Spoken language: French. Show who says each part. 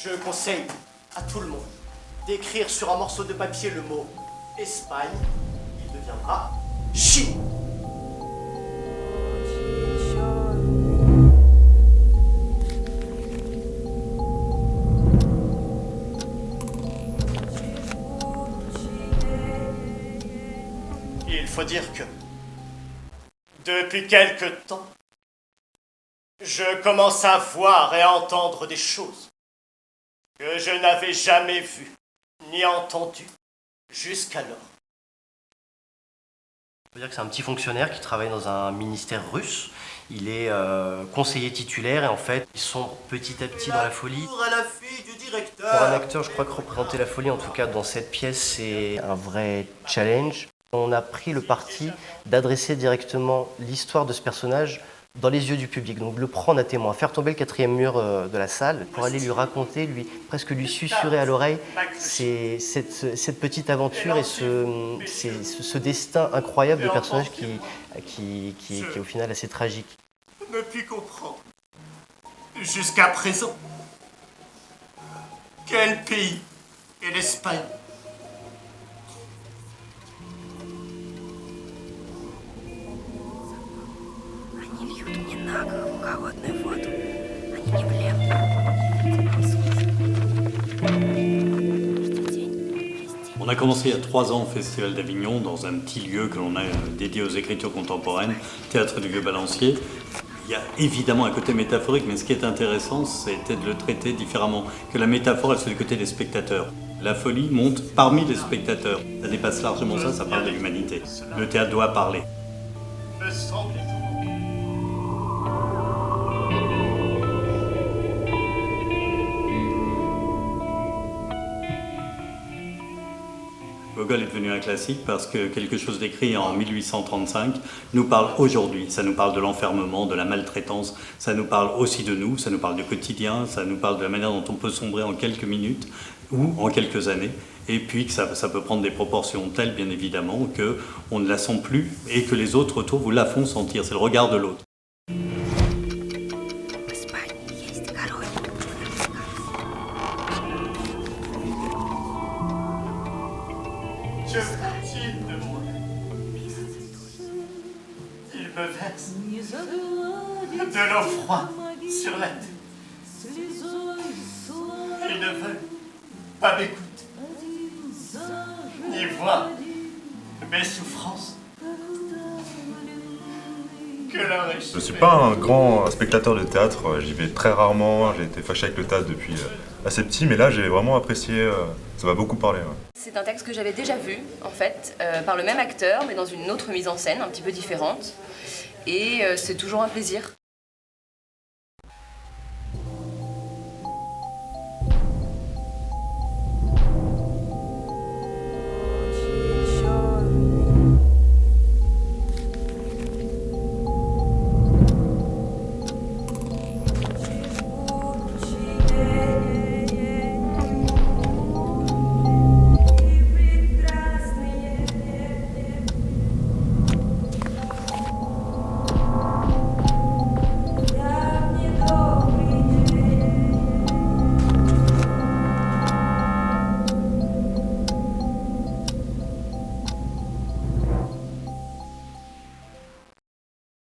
Speaker 1: Je conseille à tout le monde d'écrire sur un morceau de papier le mot Espagne. Il deviendra Chine. Il faut dire que, depuis quelque temps, je commence à voir et à entendre des choses que je n'avais jamais vues ni entendues jusqu'alors. On peut dire que c'est un petit fonctionnaire qui travaille dans un ministère russe. Il est conseiller titulaire et en fait, ils sont petit à petit dans la folie. À la fille du directeur. Pour un acteur, je crois que représenter la folie, en tout cas dans cette pièce, c'est un vrai challenge. On a pris le parti d'adresser directement l'histoire de ce personnage dans les yeux du public, donc de le prendre à témoin, faire tomber le quatrième mur de la salle pour aller lui raconter, presque lui susurrer à l'oreille cette petite aventure et ce destin incroyable de personnage qui est au final assez tragique. Ne puis comprendre, jusqu'à présent, quel pays est l'Espagne?
Speaker 2: On a commencé il y a 3 ans au Festival d'Avignon dans un petit lieu que l'on a dédié aux écritures contemporaines, Théâtre du Vieux-Balancier. Il y a évidemment un côté métaphorique, mais ce qui est intéressant, c'était de le traiter différemment, que la métaphore, elle soit du côté des spectateurs. La folie monte parmi les spectateurs. Ça dépasse largement ça parle de l'humanité. Le théâtre doit parler.
Speaker 1: Me semble-t-il.
Speaker 2: Gogol est devenu un classique parce que quelque chose d'écrit en 1835 nous parle aujourd'hui. Ça nous parle de l'enfermement, de la maltraitance, ça nous parle aussi de nous, ça nous parle du quotidien, ça nous parle de la manière dont on peut sombrer en quelques minutes ou en quelques années. Et puis que ça peut prendre des proportions telles, bien évidemment, qu'on ne la sent plus et que les autres autour vous la font sentir. C'est le regard de l'autre.
Speaker 1: Je retire de moi. Il me verse de l'eau froide sur la tête. Ils ne veulent pas m'écouter, ni voir mes souffrances. Que leur échelle.
Speaker 3: Je ne suis pas un grand spectateur de théâtre, j'y vais très rarement, j'ai été fâché avec le théâtre depuis assez petit, mais là j'ai vraiment apprécié, ça m'a beaucoup parlé. Ouais.
Speaker 4: C'est un texte que j'avais déjà vu, en fait, par le même acteur, mais dans une autre mise en scène, un petit peu différente. Et c'est toujours un plaisir.